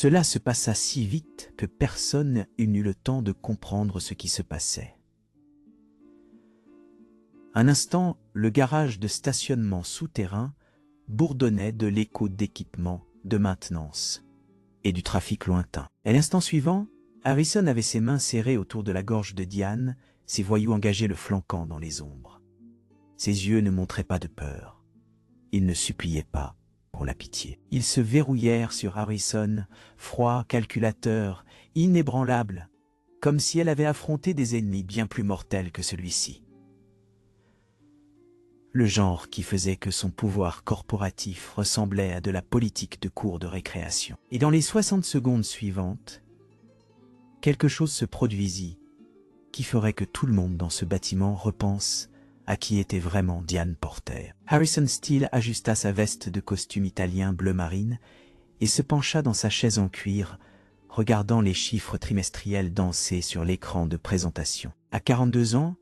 Cela se passa si vite que personne n'eut le temps de comprendre ce qui se passait. Un instant, le garage de stationnement souterrain bourdonnait de l'écho d'équipements de maintenance et du trafic lointain. Et l'instant suivant, Harrison avait ses mains serrées autour de la gorge de Diane, ses voyous engagés le flanquant dans les ombres. Ses yeux ne montraient pas de peur. Il ne suppliait pas pour la pitié. Ils se verrouillèrent sur Harrison, froid, calculateur, inébranlable, comme si elle avait affronté des ennemis bien plus mortels que celui-ci. Le genre qui faisait que son pouvoir corporatif ressemblait à de la politique de cour de récréation. Et dans les 60 secondes suivantes, quelque chose se produisit qui ferait que tout le monde dans ce bâtiment repense à qui était vraiment Diane Porter. Harrison Steele ajusta sa veste de costume italien bleu marine et se pencha dans sa chaise en cuir, regardant les chiffres trimestriels danser sur l'écran de présentation. À 42 ans,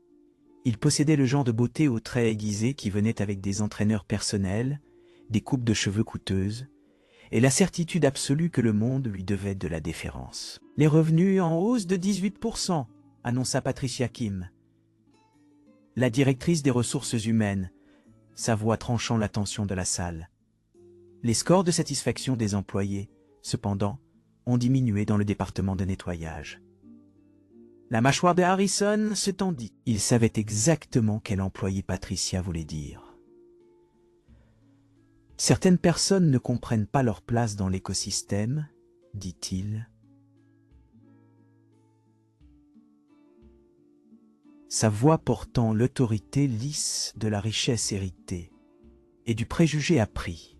il possédait le genre de beauté aux traits aiguisés qui venait avec des entraîneurs personnels, des coupes de cheveux coûteuses, et la certitude absolue que le monde lui devait de la déférence. « Les revenus en hausse de 18%, annonça Patricia Kim, la directrice des ressources humaines, sa voix tranchant la tension de la salle. Les scores de satisfaction des employés, cependant, ont diminué dans le département de nettoyage. La mâchoire de Harrison se tendit. Il savait exactement quel employé Patricia voulait dire. Certaines personnes ne comprennent pas leur place dans l'écosystème, dit-il. Sa voix portant l'autorité lisse de la richesse héritée et du préjugé appris.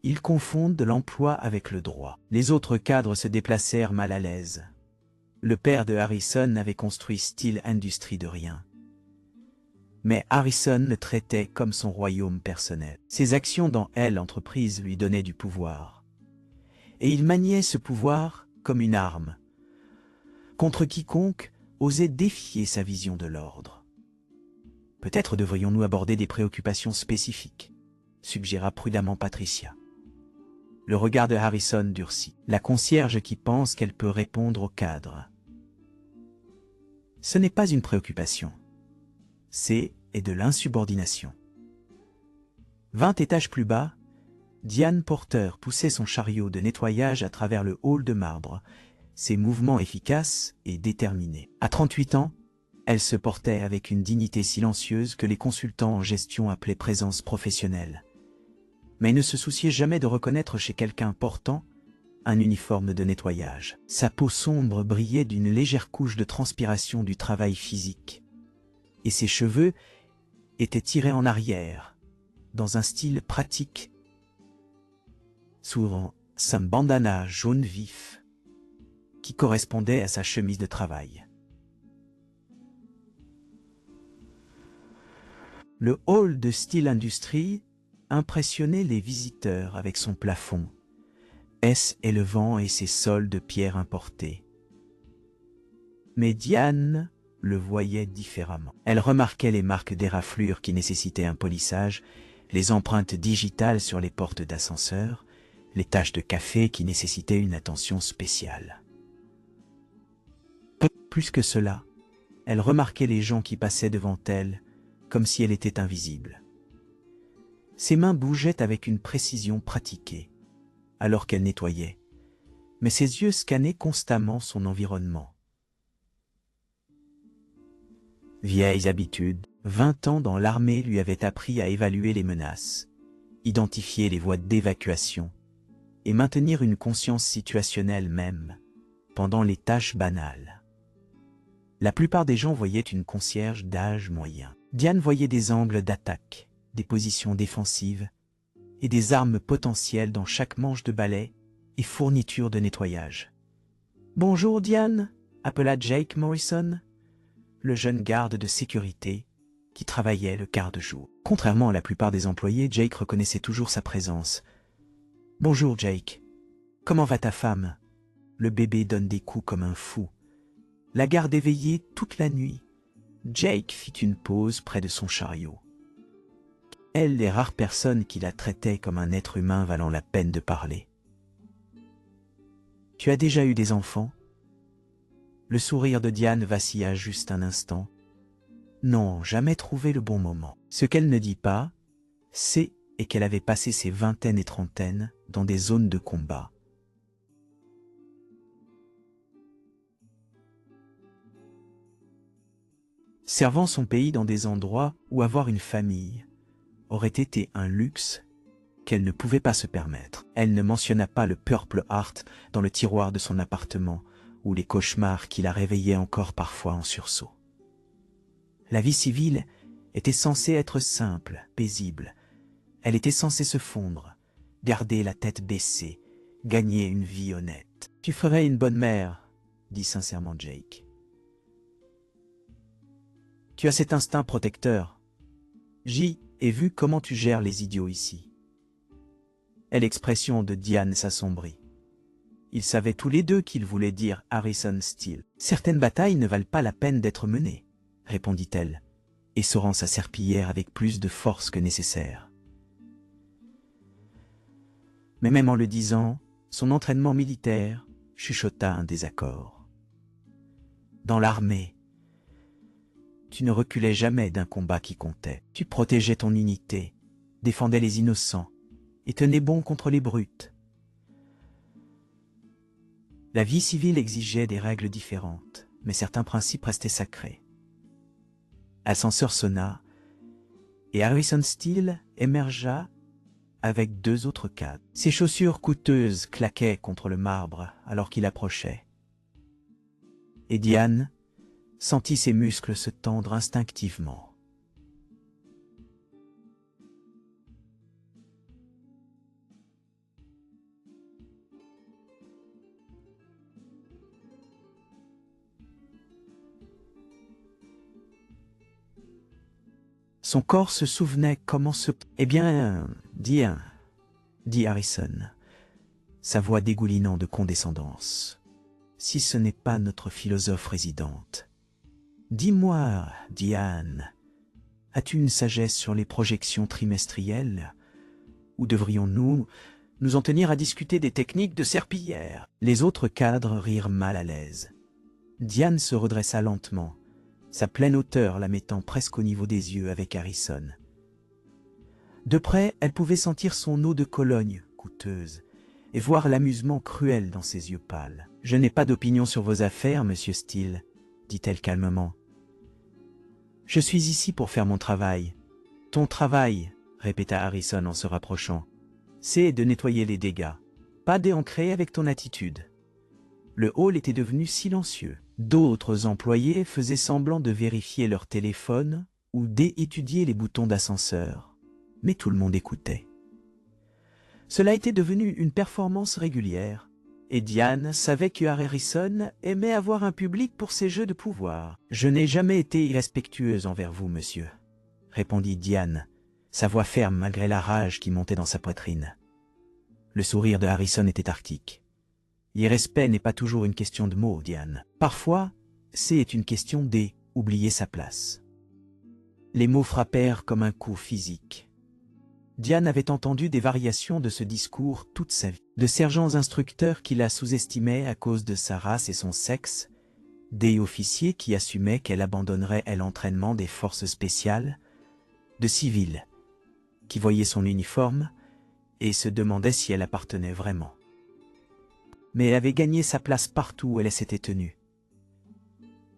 Ils confondent l'emploi avec le droit. Les autres cadres se déplacèrent mal à l'aise. Le père de Harrison avait construit Steele Industries de rien. Mais Harrison le traitait comme son royaume personnel. Ses actions dans l'entreprise lui donnaient du pouvoir. Et il maniait ce pouvoir comme une arme, contre quiconque osait défier sa vision de l'ordre. Peut-être devrions-nous aborder des préoccupations spécifiques, suggéra prudemment Patricia. Le regard de Harrison durcit. La concierge qui pense qu'elle peut répondre au cadre. Ce n'est pas une préoccupation. C'est de l'insubordination. 20 étages plus bas, Diane Porter poussait son chariot de nettoyage à travers le hall de marbre, ses mouvements efficaces et déterminés. À 38 ans, elle se portait avec une dignité silencieuse que les consultants en gestion appelaient présence professionnelle, mais ne se souciait jamais de reconnaître chez quelqu'un portant un uniforme de nettoyage. Sa peau sombre brillait d'une légère couche de transpiration du travail physique, et ses cheveux étaient tirés en arrière, dans un style pratique, souvent un bandana jaune vif, qui correspondait à sa chemise de travail. Le hall de Steele Industries impressionnait les visiteurs avec son plafond, élevant et ses sols de pierre importées. Mais Diane le voyait différemment. Elle remarquait les marques d'éraflure qui nécessitaient un polissage, les empreintes digitales sur les portes d'ascenseur, les taches de café qui nécessitaient une attention spéciale. Plus que cela, elle remarquait les gens qui passaient devant elle, comme si elle était invisible. Ses mains bougeaient avec une précision pratiquée, alors qu'elle nettoyait, mais ses yeux scannaient constamment son environnement. Vieilles habitudes, 20 ans dans l'armée lui avaient appris à évaluer les menaces, identifier les voies d'évacuation et maintenir une conscience situationnelle même, pendant les tâches banales. La plupart des gens voyaient une concierge d'âge moyen. Diane voyait des angles d'attaque, des positions défensives et des armes potentielles dans chaque manche de balai et fourniture de nettoyage. « Bonjour Diane » appela Jake Morrison, le jeune garde de sécurité qui travaillait le quart de jour. Contrairement à la plupart des employés, Jake reconnaissait toujours sa présence. « Bonjour Jake, comment va ta femme ?» Le bébé donne des coups comme un fou. La garde éveillée toute la nuit. Jake fit une pause près de son chariot. Elle, les rares personnes qui la traitaient comme un être humain valant la peine de parler. Tu as déjà eu des enfants? Le sourire de Diane vacilla juste un instant. Non, jamais trouvé le bon moment. Ce qu'elle ne dit pas, c'est qu'elle avait passé ses vingtaines et trentaines dans des zones de combat. Servant son pays dans des endroits où avoir une famille aurait été un luxe qu'elle ne pouvait pas se permettre. Elle ne mentionna pas le Purple Heart dans le tiroir de son appartement ou les cauchemars qui la réveillaient encore parfois en sursaut. La vie civile était censée être simple, paisible. Elle était censée se fondre, garder la tête baissée, gagner une vie honnête. « Tu ferais une bonne mère », dit sincèrement Jake. « Tu as cet instinct protecteur. J'y ai vu comment tu gères les idiots ici. » Et l'expression de Diane s'assombrit. Ils savaient tous les deux qu'il voulait dire Harrison Steele. « Certaines batailles ne valent pas la peine d'être menées, » répondit-elle, essorant sa serpillière avec plus de force que nécessaire. Mais même en le disant, son entraînement militaire chuchota un désaccord. Dans l'armée, tu ne reculais jamais d'un combat qui comptait. Tu protégeais ton unité, défendais les innocents et tenais bon contre les brutes. La vie civile exigeait des règles différentes, mais certains principes restaient sacrés. L'ascenseur sonna et Harrison Steele émergea avec deux autres cadres. Ses chaussures coûteuses claquaient contre le marbre alors qu'il approchait. Et Diane sentit ses muscles se tendre instinctivement. Son corps se souvenait comment se... « Eh bien, dit Harrison, sa voix dégoulinant de condescendance. Si ce n'est pas notre philosophe résidente. Dis-moi, Diane, as-tu une sagesse sur les projections trimestrielles? Ou devrions-nous nous en tenir à discuter des techniques de serpillière? » Les autres cadres rirent mal à l'aise. Diane se redressa lentement, sa pleine hauteur la mettant presque au niveau des yeux avec Harrison. De près, elle pouvait sentir son eau de Cologne, coûteuse, et voir l'amusement cruel dans ses yeux pâles. « Je n'ai pas d'opinion sur vos affaires, monsieur Steele, » dit-elle calmement. « Je suis ici pour faire mon travail. »« Ton travail, » répéta Harrison en se rapprochant, « c'est de nettoyer les dégâts, pas d'éancrer avec ton attitude. » Le hall était devenu silencieux. D'autres employés faisaient semblant de vérifier leur téléphone ou d'étudier les boutons d'ascenseur. Mais tout le monde écoutait. Cela était devenu une performance régulière, et Diane savait que Harrison aimait avoir un public pour ses jeux de pouvoir. « Je n'ai jamais été irrespectueuse envers vous, monsieur, » répondit Diane, sa voix ferme malgré la rage qui montait dans sa poitrine. Le sourire de Harrison était arctique. L'irrespect n'est pas toujours une question de mots, Diane. Parfois, c'est une question d'oublier sa place. Les mots frappèrent comme un coup physique. Diane avait entendu des variations de ce discours toute sa vie. De sergents instructeurs qui la sous-estimaient à cause de sa race et son sexe, des officiers qui assumaient qu'elle abandonnerait l'entraînement des forces spéciales, de civils qui voyaient son uniforme et se demandaient si elle appartenait vraiment. Mais elle avait gagné sa place partout où elle s'était tenue.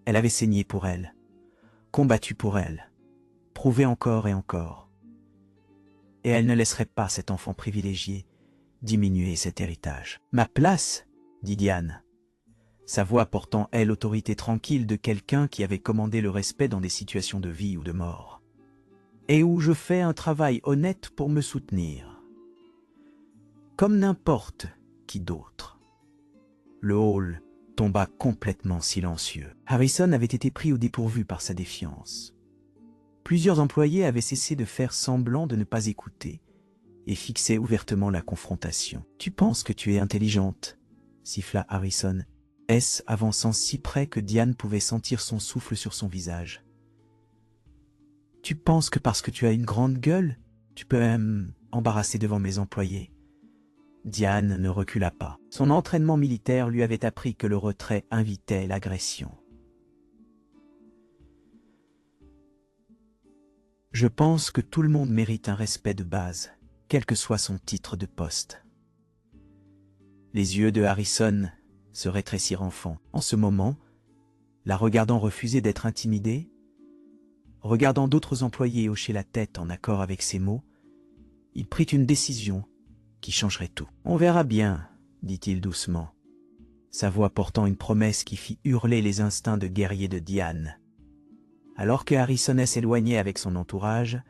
Elle avait saigné pour elle, combattu pour elle, prouvé encore et encore. Et elle ne laisserait pas cet enfant privilégié diminuer cet héritage. « Ma place ?» dit Diane, sa voix portant elle l'autorité tranquille de quelqu'un qui avait commandé le respect dans des situations de vie ou de mort. « Et où je fais un travail honnête pour me soutenir. Comme n'importe qui d'autre. » Le hall tomba complètement silencieux. Harrison avait été pris au dépourvu par sa défiance. Plusieurs employés avaient cessé de faire semblant de ne pas écouter et fixaient ouvertement la confrontation. « Tu penses que tu es intelligente ?» siffla Harrison, avançant si près que Diane pouvait sentir son souffle sur son visage. « Tu penses que parce que tu as une grande gueule, tu peux embarrasser devant mes employés? Diane ne recula pas. Son entraînement militaire lui avait appris que le retrait invitait l'agression. Je pense que tout le monde mérite un respect de base, quel que soit son titre de poste. Les yeux de Harrison se rétrécirent enfin. En ce moment, la regardant refuser d'être intimidée, regardant d'autres employés hocher la tête en accord avec ses mots, il prit une décision qui changerait tout. « On verra bien, » dit-il doucement, sa voix portant une promesse qui fit hurler les instincts de guerrier de Diane. Alors que Harrison s'éloignait avec son entourage,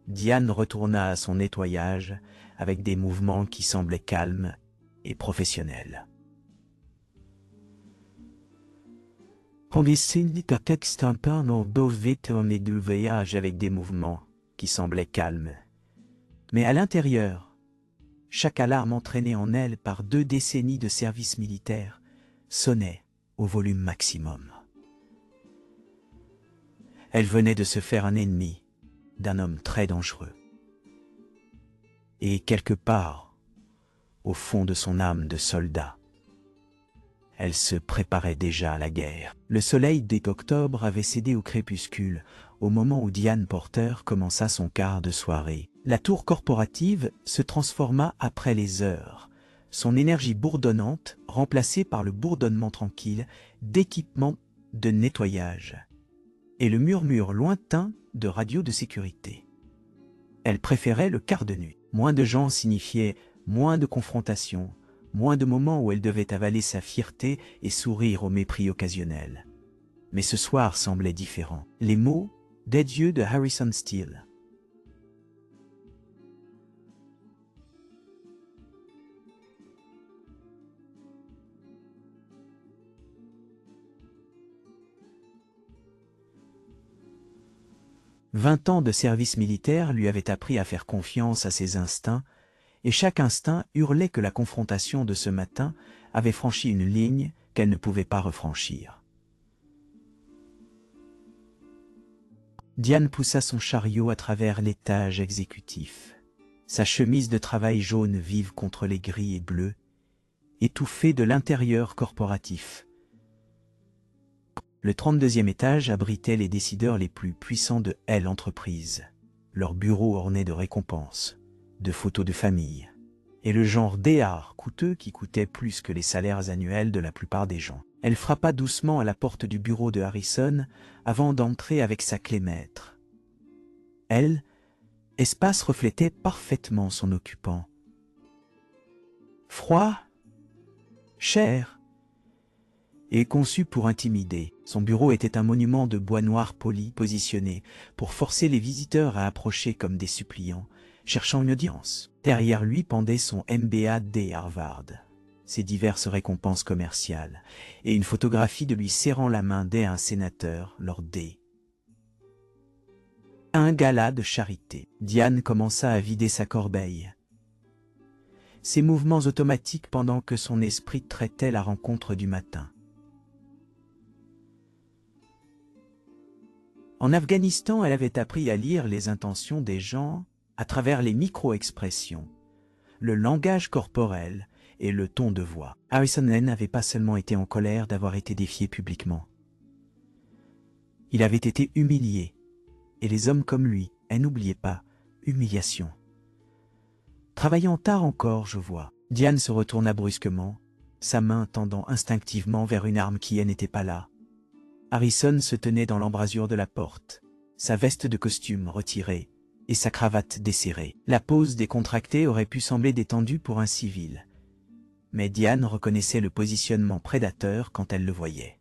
Diane retourna à son nettoyage avec des mouvements qui semblaient calmes et professionnels. Texte un peu de voyage avec des mouvements qui semblaient calmes. Mais à l'intérieur, chaque alarme entraînée en elle par 2 décennies de service militaire sonnait au volume maximum. Elle venait de se faire un ennemi d'un homme très dangereux. Et quelque part, au fond de son âme de soldat, elle se préparait déjà à la guerre. Le soleil d'octobre avait cédé au crépuscule au moment où Diane Porter commença son quart de soirée. La tour corporative se transforma après les heures, son énergie bourdonnante remplacée par le bourdonnement tranquille d'équipements de nettoyage et le murmure lointain de radios de sécurité. Elle préférait le quart de nuit. Moins de gens signifiait moins de confrontations, moins de moments où elle devait avaler sa fierté et sourire au mépris occasionnel. Mais ce soir semblait différent. Les mots d'adieu de Harrison Steele. « 20 ans de service militaire lui avaient appris à faire confiance à ses instincts, et chaque instinct hurlait que la confrontation de ce matin avait franchi une ligne qu'elle ne pouvait pas refranchir. Diane poussa son chariot à travers l'étage exécutif. Sa chemise de travail jaune vive contre les gris et bleus, étouffée de l'intérieur corporatif. Le 32e étage abritait les décideurs les plus puissants de l'entreprise, leurs bureaux ornés de récompenses, de photos de famille, et le genre d'art coûteux qui coûtait plus que les salaires annuels de la plupart des gens. Elle frappa doucement à la porte du bureau de Harrison avant d'entrer avec sa clé maître. Espace reflétait parfaitement son occupant. Froid, cher, et conçu pour intimider. Son bureau était un monument de bois noir poli positionné pour forcer les visiteurs à approcher comme des suppliants, cherchant une audience. Derrière lui pendait son MBA de Harvard, ses diverses récompenses commerciales, et une photographie de lui serrant la main d'un sénateur lors un gala de charité. Diane commença à vider sa corbeille. Ses mouvements automatiques pendant que son esprit traitait la rencontre du matin. En Afghanistan, elle avait appris à lire les intentions des gens à travers les micro-expressions, le langage corporel et le ton de voix. Harrison n'avait pas seulement été en colère d'avoir été défié publiquement. Il avait été humilié, et les hommes comme lui, n'oubliez pas, humiliation. Travaillant tard encore, je vois. Diane se retourna brusquement, sa main tendant instinctivement vers une arme qui n'était pas là. Harrison se tenait dans l'embrasure de la porte, sa veste de costume retirée et sa cravate desserrée. La pose décontractée aurait pu sembler détendue pour un civil. Mais Diane reconnaissait le positionnement prédateur quand elle le voyait.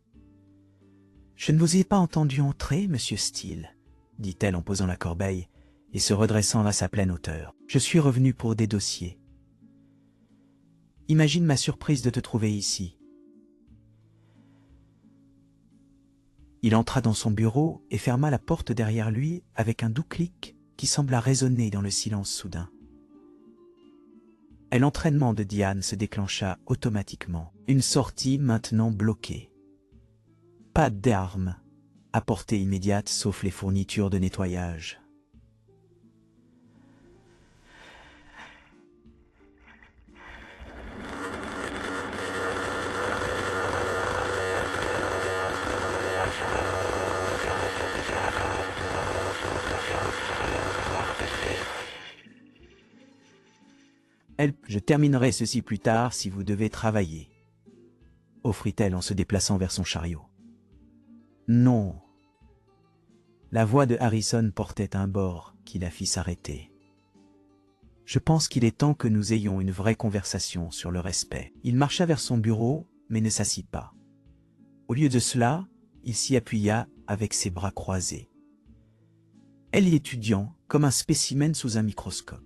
« Je ne vous ai pas entendu entrer, monsieur Steele, » dit-elle en posant la corbeille et se redressant à sa pleine hauteur. « Je suis revenu pour des dossiers. Imagine ma surprise de te trouver ici. » Il entra dans son bureau et ferma la porte derrière lui avec un doux clic qui sembla résonner dans le silence soudain. Et l'entraînement de Diane se déclencha automatiquement. Une sortie maintenant bloquée. Pas d'armes à portée immédiate sauf les fournitures de nettoyage. Je terminerai ceci plus tard si vous devez travailler, offrit-elle en se déplaçant vers son chariot. Non. La voix de Harrison portait un bord qui la fit s'arrêter. Je pense qu'il est temps que nous ayons une vraie conversation sur le respect. Il marcha vers son bureau, mais ne s'assit pas. Au lieu de cela, il s'y appuya avec ses bras croisés. Elle y étudiant comme un spécimen sous un microscope.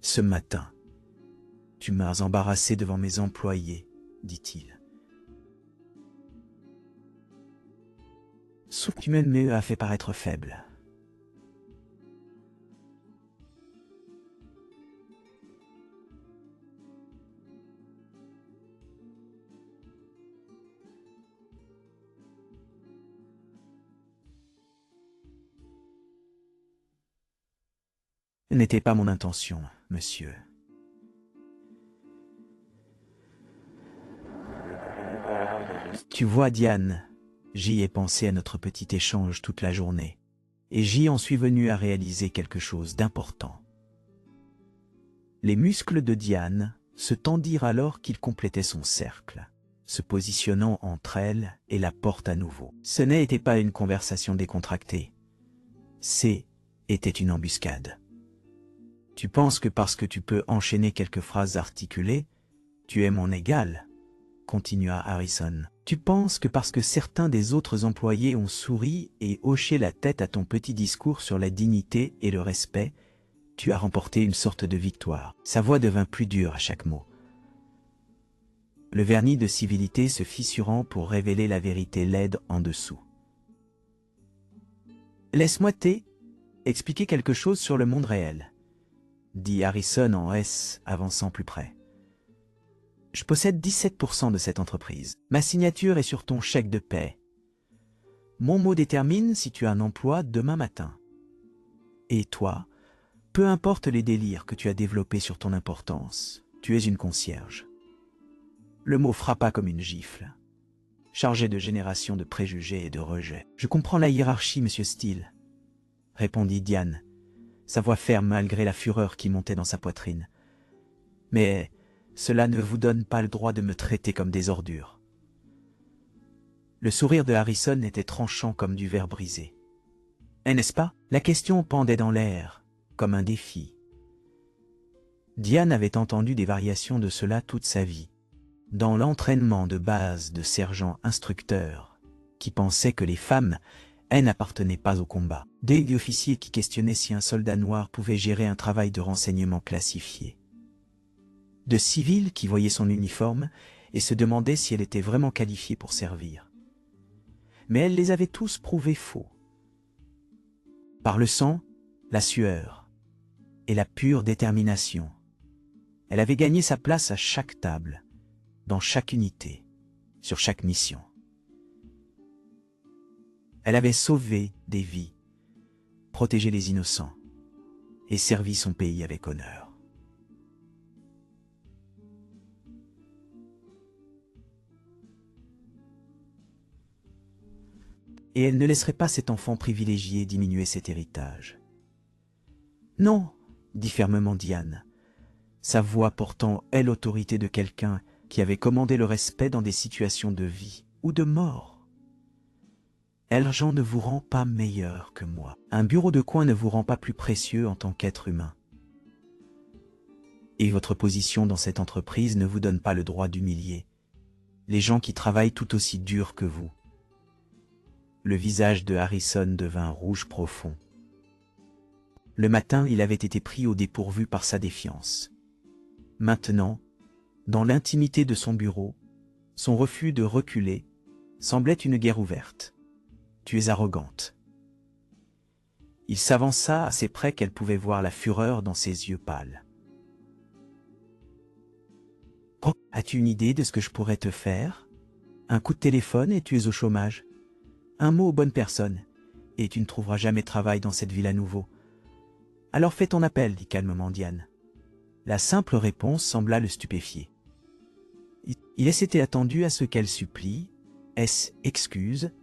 Ce matin, tu m'as embarrassé devant mes employés, dit-il. Sauf que tu me as fait paraître faible. Ce n'était pas mon intention, monsieur. Tu vois, Diane, j'y ai pensé à notre petit échange toute la journée, et j'y en suis venu à réaliser quelque chose d'important. Les muscles de Diane se tendirent alors qu'il complétait son cercle, se positionnant entre elle et la porte à nouveau. Ce n'était pas une conversation décontractée. Était une embuscade. Tu penses que parce que tu peux enchaîner quelques phrases articulées, tu es mon égal, continua Harrison. Tu penses que parce que certains des autres employés ont souri et hoché la tête à ton petit discours sur la dignité et le respect, tu as remporté une sorte de victoire. Sa voix devint plus dure à chaque mot. Le vernis de civilité se fissurant pour révéler la vérité laide en dessous. Laisse-moi expliquer quelque chose sur le monde réel, dit Harrison en avançant plus près. Je possède 17% de cette entreprise. Ma signature est sur ton chèque de paie. Mon mot détermine si tu as un emploi demain matin. Et toi, peu importe les délires que tu as développés sur ton importance, tu es une concierge. Le mot frappa comme une gifle, chargé de génération de préjugés et de rejets. Je comprends la hiérarchie, monsieur Steele, répondit Diane, sa voix ferme malgré la fureur qui montait dans sa poitrine. Mais cela ne vous donne pas le droit de me traiter comme des ordures. Le sourire de Harrison était tranchant comme du verre brisé. N'est-ce pas? La question pendait dans l'air, comme un défi. Diane avait entendu des variations de cela toute sa vie, dans l'entraînement de base de sergents-instructeurs, qui pensaient que les femmes, elles, n'appartenaient pas au combat. Des officiers qui questionnaient si un soldat noir pouvait gérer un travail de renseignement classifié. De civils qui voyaient son uniforme et se demandaient si elle était vraiment qualifiée pour servir. Mais elle les avait tous prouvés faux. Par le sang, la sueur et la pure détermination, elle avait gagné sa place à chaque table, dans chaque unité, sur chaque mission. Elle avait sauvé des vies, protégé les innocents et servi son pays avec honneur. Et elle ne laisserait pas cet enfant privilégié diminuer cet héritage. Non, dit fermement Diane, sa voix portant l'autorité de quelqu'un qui avait commandé le respect dans des situations de vie ou de mort. L'argent ne vous rend pas meilleur que moi. Un bureau de coin ne vous rend pas plus précieux en tant qu'être humain. Et votre position dans cette entreprise ne vous donne pas le droit d'humilier les gens qui travaillent tout aussi dur que vous. Le visage de Harrison devint rouge profond. Le matin, il avait été pris au dépourvu par sa défiance. Maintenant, dans l'intimité de son bureau, son refus de reculer semblait une guerre ouverte. « Tu es arrogante. » Il s'avança assez près qu'elle pouvait voir la fureur dans ses yeux pâles. « Oh, as-tu une idée de ce que je pourrais te faire? Un coup de téléphone et tu es au chômage. Un mot aux bonnes personnes, et tu ne trouveras jamais de travail dans cette ville à nouveau. Alors fais ton appel, dit calmement Diane. La simple réponse sembla le stupéfier. Il s'était attendu à ce qu'elle supplie, excuse,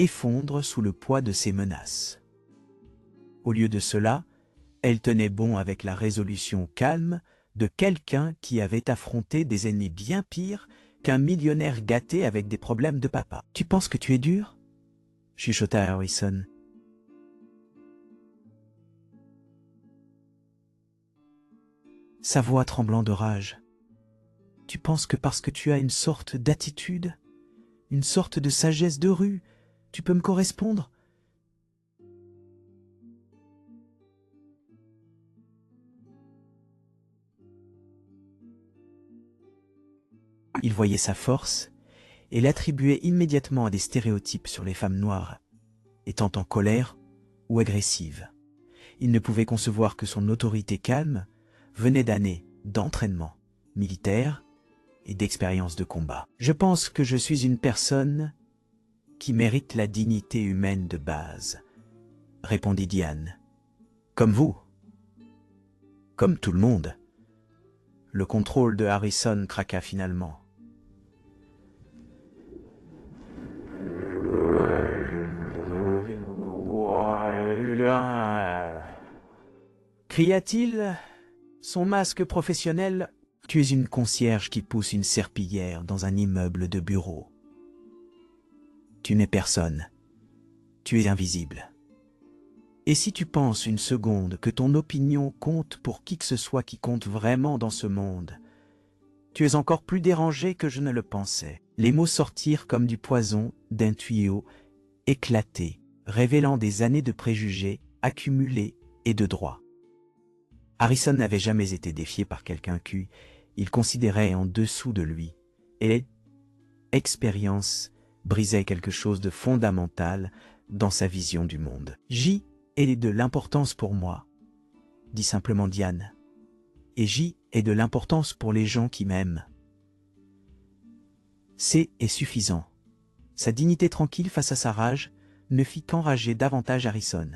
effondre sous le poids de ses menaces. Au lieu de cela, elle tenait bon avec la résolution calme de quelqu'un qui avait affronté des ennemis bien pires qu'un millionnaire gâté avec des problèmes de papa. « Tu penses que tu es dur ?» chuchota Harrison. Sa voix tremblant de rage. « Tu penses que parce que tu as une sorte d'attitude, une sorte de sagesse de rue, tu peux me correspondre ? » Il voyait sa force et l'attribuait immédiatement à des stéréotypes sur les femmes noires, étant en colère ou agressive. Il ne pouvait concevoir que son autorité calme venait d'années d'entraînement militaire et d'expérience de combat. « Je pense que je suis une personne qui mérite la dignité humaine de base, » répondit Diane. « Comme vous. Comme tout le monde. » Le contrôle de Harrison craqua finalement. Cria-t-il, son masque professionnel. « Tu es une concierge qui pousse une serpillière dans un immeuble de bureau. Tu n'es personne. Tu es invisible. Et si tu penses une seconde que ton opinion compte pour qui que ce soit qui compte vraiment dans ce monde, tu es encore plus dérangé que je ne le pensais. » Les mots sortirent comme du poison d'un tuyau éclaté, révélant des années de préjugés accumulés et de droits. Harrison n'avait jamais été défié par quelqu'un qu'il considérait en dessous de lui, et l'expérience brisait quelque chose de fondamental dans sa vision du monde. « J est de l'importance pour moi, » dit simplement Diane. « Et J est de l'importance pour les gens qui m'aiment. C est suffisant. » Sa dignité tranquille face à sa rage ne fit qu'enrager davantage Harrison.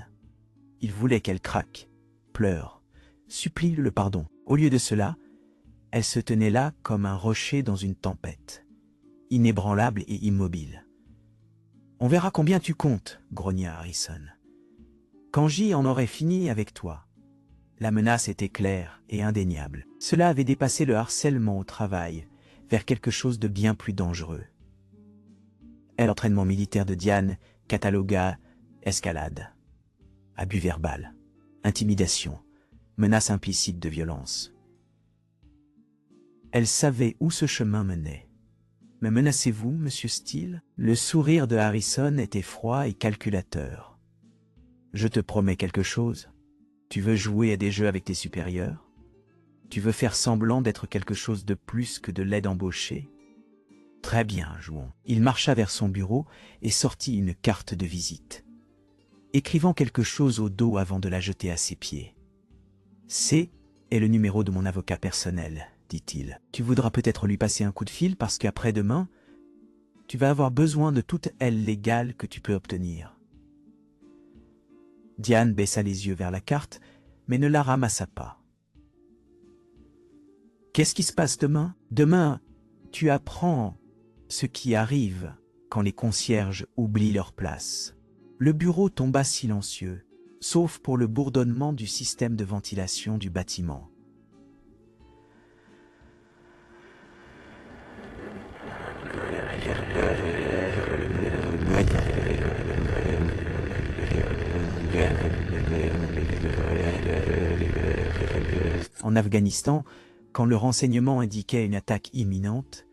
Il voulait qu'elle craque, pleure, supplie le pardon. Au lieu de cela, elle se tenait là comme un rocher dans une tempête, inébranlable et immobile. « On verra combien tu comptes, » grogna Harrison. « Quand J en aurait fini avec toi. » La menace était claire et indéniable. Cela avait dépassé le harcèlement au travail vers quelque chose de bien plus dangereux. L'entraînement militaire de Diane catalogua escalade, abus verbal, intimidation, menace implicite de violence. Elle savait où ce chemin menait. « Me menacez-vous, monsieur Steele ?» Le sourire de Harrison était froid et calculateur. « Je te promets quelque chose. Tu veux jouer à des jeux avec tes supérieurs? Tu veux faire semblant d'être quelque chose de plus que de l'aide embauchée? Très bien, jouons. » Il marcha vers son bureau et sortit une carte de visite, écrivant quelque chose au dos avant de la jeter à ses pieds. « C est le numéro de mon avocat personnel, » dit-il. « Tu voudras peut-être lui passer un coup de fil parce qu'après-demain, tu vas avoir besoin de toute aide légale que tu peux obtenir. » Diane baissa les yeux vers la carte, mais ne la ramassa pas. « Qu'est-ce qui se passe demain ? » « Demain, tu apprends ce qui arrive quand les concierges oublient leur place. » Le bureau tomba silencieux, sauf pour le bourdonnement du système de ventilation du bâtiment. En Afghanistan, quand le renseignement indiquait une attaque imminente,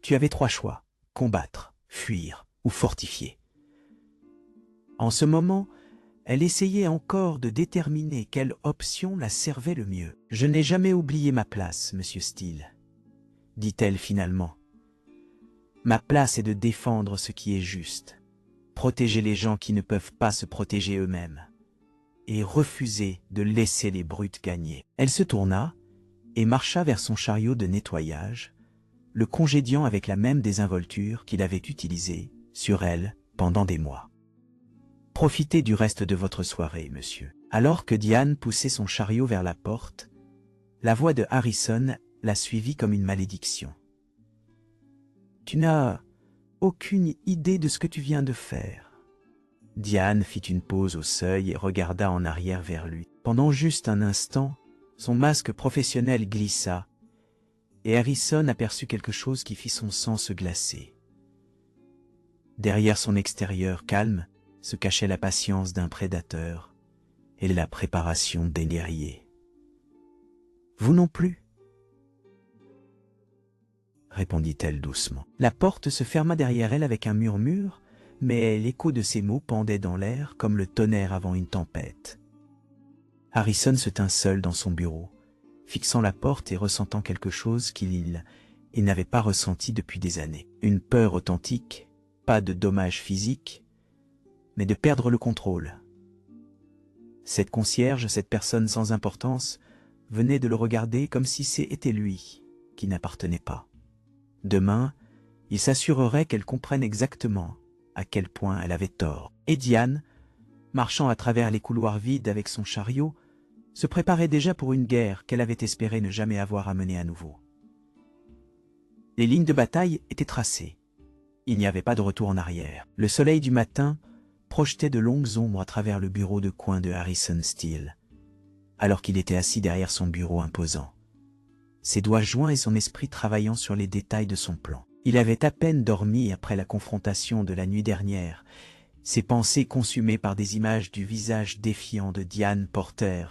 tu avais 3 choix: combattre, fuir ou fortifier. En ce moment, elle essayait encore de déterminer quelle option la servait le mieux. « Je n'ai jamais oublié ma place, monsieur Steele, » dit-elle finalement. « Ma place est de défendre ce qui est juste, protéger les gens qui ne peuvent pas se protéger eux-mêmes, et refuser de laisser les brutes gagner. » Elle se tourna et marcha vers son chariot de nettoyage, le congédiant avec la même désinvolture qu'il avait utilisée sur elle pendant des mois. « Profitez du reste de votre soirée, monsieur. » Alors que Diane poussait son chariot vers la porte, la voix de Harrison la suivit comme une malédiction. « Tu n'as aucune idée de ce que tu viens de faire. Diane fit une pause au seuil et regarda en arrière vers lui. Pendant juste un instant, son masque professionnel glissa, et Harrison aperçut quelque chose qui fit son sang se glacer. Derrière son extérieur calme se cachait la patience d'un prédateur et la préparation d'un guerrier. « Vous non plus ?» répondit-elle doucement. La porte se ferma derrière elle avec un murmure, mais l'écho de ses mots pendait dans l'air comme le tonnerre avant une tempête. Harrison se tint seul dans son bureau, fixant la porte et ressentant quelque chose qu'il n'avait pas ressenti depuis des années. Une peur authentique, pas de dommages physiques, mais de perdre le contrôle. Cette concierge, cette personne sans importance, venait de le regarder comme si c'était lui qui n'appartenait pas. Demain, il s'assurerait qu'elle comprenne exactement à quel point elle avait tort. Et Diane, marchant à travers les couloirs vides avec son chariot, se préparait déjà pour une guerre qu'elle avait espéré ne jamais avoir à mener à nouveau. Les lignes de bataille étaient tracées. Il n'y avait pas de retour en arrière. Le soleil du matin projetait de longues ombres à travers le bureau de coin de Harrison Steele, alors qu'il était assis derrière son bureau imposant, ses doigts joints et son esprit travaillant sur les détails de son plan. Il avait à peine dormi après la confrontation de la nuit dernière, ses pensées consumées par des images du visage défiant de Diane Porter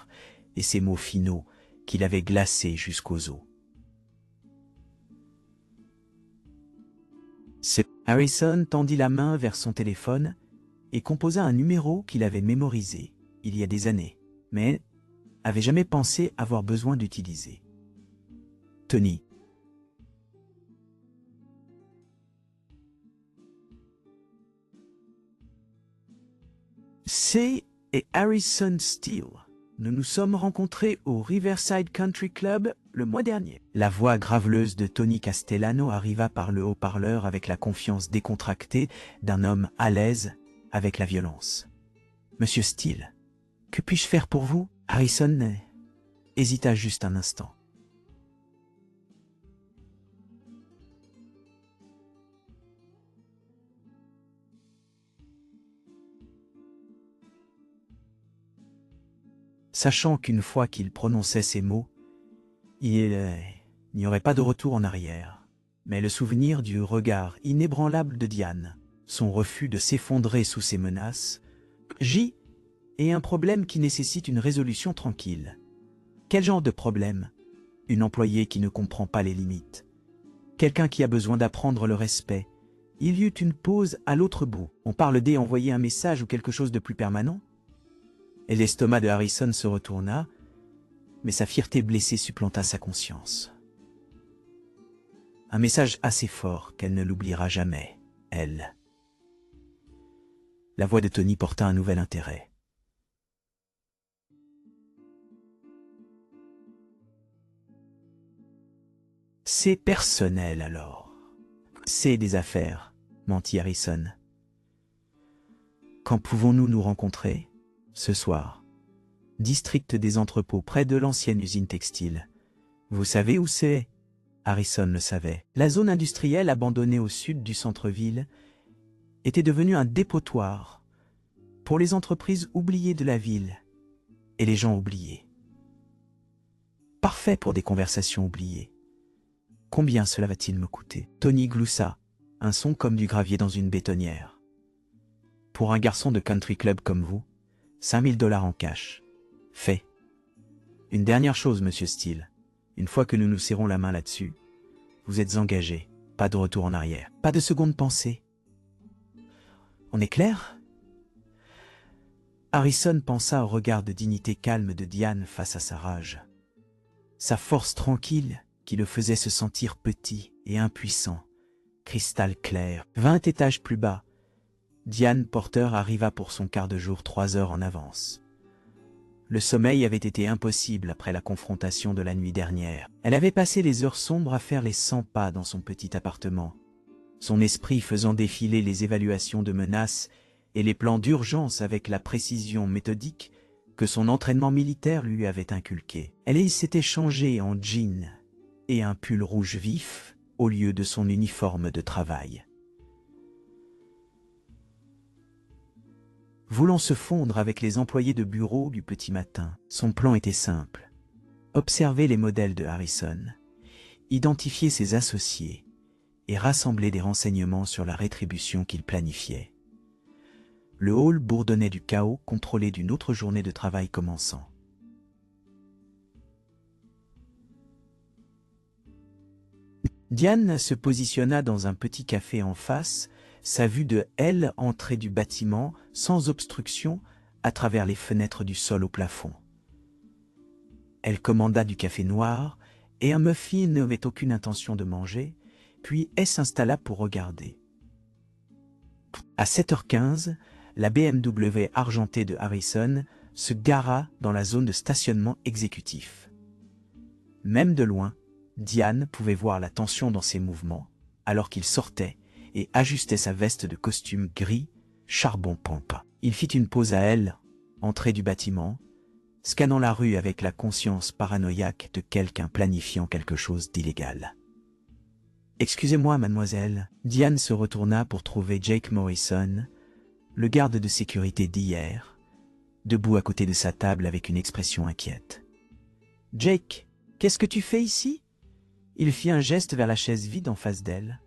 et ses mots finaux qu'il avait glacés jusqu'aux os. Harrison tendit la main vers son téléphone et composa un numéro qu'il avait mémorisé il y a des années, mais avait jamais pensé avoir besoin d'utiliser. Tony. C'est Harrison Steele. Nous nous sommes rencontrés au Riverside Country Club le mois dernier. La voix graveleuse de Tony Castellano arriva par le haut-parleur avec la confiance décontractée d'un homme à l'aise avec la violence. « Monsieur Steele, que puis-je faire pour vous ?» Harrison hésita juste un instant. Sachant qu'une fois qu'il prononçait ces mots, il n'y aurait pas de retour en arrière. Mais le souvenir du regard inébranlable de Diane, son refus de s'effondrer sous ses menaces, est un problème qui nécessite une résolution tranquille. Quel genre de problème? Une employée qui ne comprend pas les limites. Quelqu'un qui a besoin d'apprendre le respect. Il y eut une pause à l'autre bout. On parle d'envoyer un message ou quelque chose de plus permanent? Et l'estomac de Harrison se retourna, mais sa fierté blessée supplanta sa conscience. Un message assez fort qu'elle ne l'oubliera jamais, elle. La voix de Tony porta un nouvel intérêt. C'est personnel alors. C'est des affaires, mentit Harrison. Quand pouvons-nous nous rencontrer? Ce soir. District des entrepôts près de l'ancienne usine textile. Vous savez où c'est? Harrison le savait. La zone industrielle abandonnée au sud du centre-ville était devenue un dépotoir pour les entreprises oubliées de la ville et les gens oubliés. Parfait pour des conversations oubliées. Combien cela va-t-il me coûter? Tony gloussa, un son comme du gravier dans une bétonnière. Pour un garçon de country club comme vous, 5 000 $ en cash. Fait. Une dernière chose, monsieur Steele. Une fois que nous nous serrons la main là-dessus, vous êtes engagé. Pas de retour en arrière. Pas de seconde pensée. On est clair? Harrison pensa au regard de dignité calme de Diane face à sa rage. Sa force tranquille qui le faisait se sentir petit et impuissant, cristal clair. 20 étages plus bas, Diane Porter arriva pour son quart de jour 3 heures en avance. Le sommeil avait été impossible après la confrontation de la nuit dernière. Elle avait passé les heures sombres à faire les 100 pas dans son petit appartement, son esprit faisant défiler les évaluations de menaces et les plans d'urgence avec la précision méthodique que son entraînement militaire lui avait inculqué. Elle s'était changée en jean et un pull rouge vif au lieu de son uniforme de travail. voulant se fondre avec les employés de bureau du petit matin. Son plan était simple. Observer les modèles de Harrison, identifier ses associés et rassembler des renseignements sur la rétribution qu'il planifiait. Le hall bourdonnait du chaos contrôlé d'une autre journée de travail commençant. Diane se positionna dans un petit café en face, sa vue de elle entrait du bâtiment sans obstruction à travers les fenêtres du sol au plafond. Elle commanda du café noir et un muffin n'avait aucune intention de manger, puis elle s'installa pour regarder. À 7h15, la BMW argentée de Harrison se gara dans la zone de stationnement exécutif. Même de loin, Diane pouvait voir la tension dans ses mouvements, alors qu'il sortait et ajustait sa veste de costume gris, charbon pampa. Il fit une pause à elle, entrée du bâtiment, scannant la rue avec la conscience paranoïaque de quelqu'un planifiant quelque chose d'illégal. « Excusez-moi, mademoiselle. » Diane se retourna pour trouver Jake Morrison, le garde de sécurité d'hier, debout à côté de sa table avec une expression inquiète. « Jake, qu'est-ce que tu fais ici ?» Il fit un geste vers la chaise vide en face d'elle.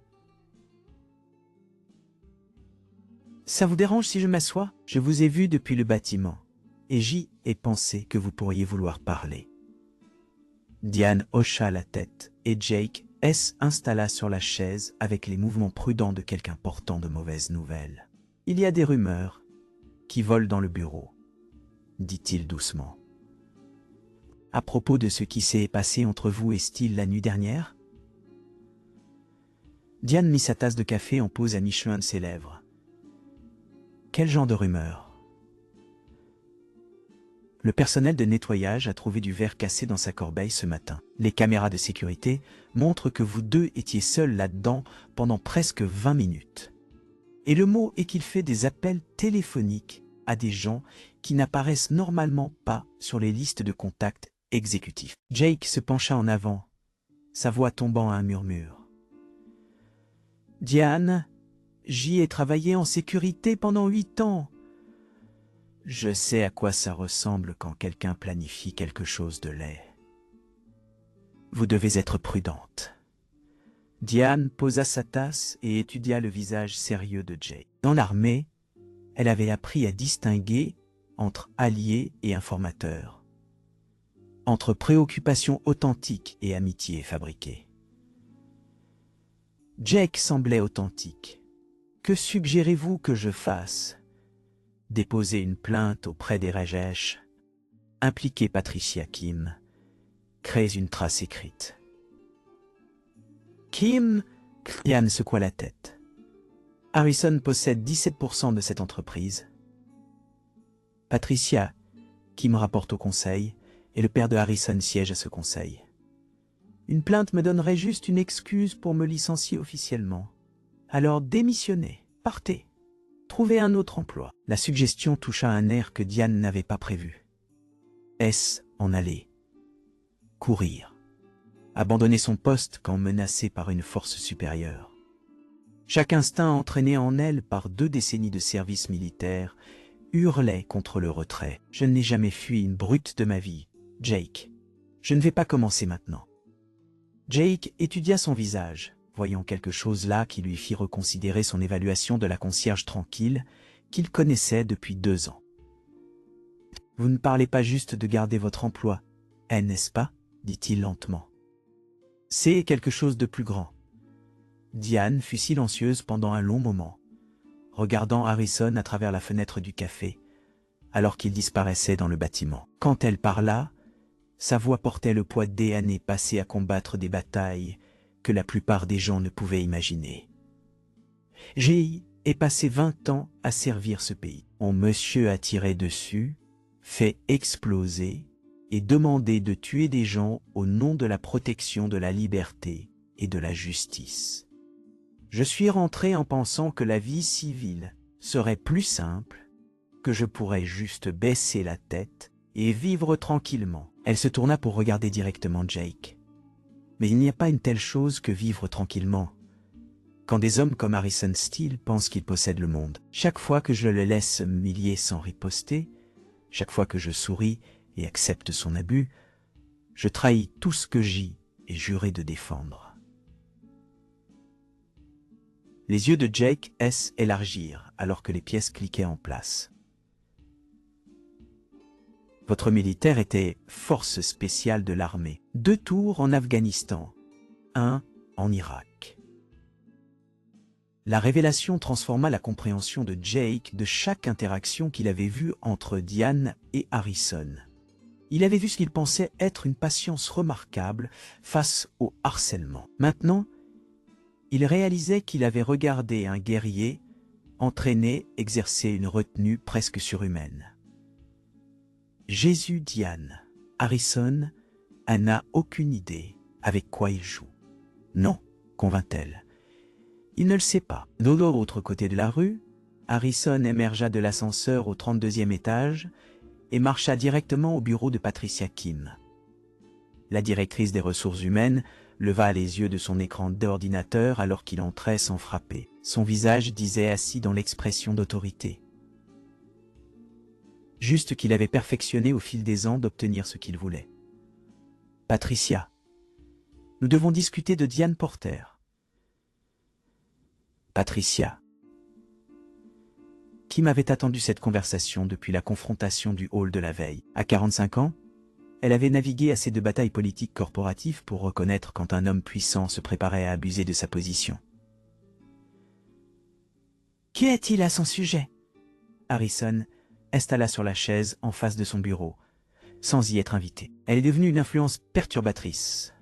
« Ça vous dérange si je m'assois? Je vous ai vu depuis le bâtiment, et j'y ai pensé que vous pourriez vouloir parler. » Diane hocha la tête, et Jake s'installa sur la chaise avec les mouvements prudents de quelqu'un portant de mauvaises nouvelles. « Il y a des rumeurs qui volent dans le bureau, » dit-il doucement. « À propos de ce qui s'est passé entre vous et Steele la nuit dernière ?» Diane mit sa tasse de café en pause à mi-chemin de ses lèvres. « Quel genre de rumeurs ? » Le personnel de nettoyage a trouvé du verre cassé dans sa corbeille ce matin. Les caméras de sécurité montrent que vous deux étiez seuls là-dedans pendant presque 20 minutes. Et le mot est qu'il fait des appels téléphoniques à des gens qui n'apparaissent normalement pas sur les listes de contacts exécutifs. Jake se pencha en avant, sa voix tombant à un murmure. « Diane, j'y ai travaillé en sécurité pendant 8 ans. Je sais à quoi ça ressemble quand quelqu'un planifie quelque chose de laid. Vous devez être prudente. » Diane posa sa tasse et étudia le visage sérieux de Jake. Dans l'armée, elle avait appris à distinguer entre alliés et informateurs, entre préoccupations authentiques et amitiés fabriquées. Jake semblait authentique. « Que suggérez-vous que je fasse ? Déposer une plainte auprès des Rajesh, impliquer Patricia Kim, créer une trace écrite. » Kim, Diane secoua la tête. Harrison possède 17% de cette entreprise. Patricia, qui me rapporte au conseil, et le père de Harrison siège à ce conseil. Une plainte me donnerait juste une excuse pour me licencier officiellement. Alors démissionnez, partez, trouvez un autre emploi. La suggestion toucha un air que Diane n'avait pas prévu. Est-ce en aller, courir, abandonner son poste quand menacé par une force supérieure? Chaque instinct entraîné en elle par 2 décennies de service militaire hurlait contre le retrait. « Je n'ai jamais fui une brute de ma vie, Jake. Je ne vais pas commencer maintenant. » Jake étudia son visage, voyant quelque chose là qui lui fit reconsidérer son évaluation de la concierge tranquille qu'il connaissait depuis 2 ans. « Vous ne parlez pas juste de garder votre emploi, n'est-ce pas ?» dit-il lentement. « C'est quelque chose de plus grand. » Diane fut silencieuse pendant un long moment, regardant Harrison à travers la fenêtre du café, alors qu'il disparaissait dans le bâtiment. Quand elle parla, sa voix portait le poids des années passées à combattre des batailles que la plupart des gens ne pouvaient imaginer. « J'ai passé 20 ans à servir ce pays. On monsieur a tiré dessus, fait exploser et demandé de tuer des gens au nom de la protection de la liberté et de la justice. Je suis rentré en pensant que la vie civile serait plus simple, que je pourrais juste baisser la tête et vivre tranquillement. » Elle se tourna pour regarder directement Jake. « Mais il n'y a pas une telle chose que vivre tranquillement. Quand des hommes comme Harrison Steele pensent qu'ils possèdent le monde, chaque fois que je le laisse m'humilier sans riposter, chaque fois que je souris et accepte son abus, je trahis tout ce que j'ai et juré de défendre. Les yeux de Jake S. élargirent alors que les pièces cliquaient en place. Votre militaire était force spéciale de l'armée. 2 tours en Afghanistan, 1 en Irak. La révélation transforma la compréhension de Jake de chaque interaction qu'il avait vue entre Diane et Harrison. Il avait vu ce qu'il pensait être une patience remarquable face au harcèlement. Maintenant, il réalisait qu'il avait regardé un guerrier entraîné exercer une retenue presque surhumaine. Jésus Diane, Harrison n'a aucune idée avec quoi il joue. Non, convint-elle. Il ne le sait pas. De l'autre côté de la rue, Harrison émergea de l'ascenseur au 32e étage et marcha directement au bureau de Patricia Kim. La directrice des ressources humaines leva les yeux de son écran d'ordinateur alors qu'il entrait sans frapper. Son visage disait assis dans l'expression d'autorité. Juste qu'il avait perfectionné au fil des ans d'obtenir ce qu'il voulait. « Patricia, nous devons discuter de Diane Porter. » Patricia. Kim avait attendu cette conversation depuis la confrontation du hall de la veille. À 45 ans, elle avait navigué assez de batailles politiques corporatives pour reconnaître quand un homme puissant se préparait à abuser de sa position. « Qui est-il à son sujet ?» Harrison installa sur la chaise en face de son bureau, sans y être invité. Elle est devenue une influence perturbatrice,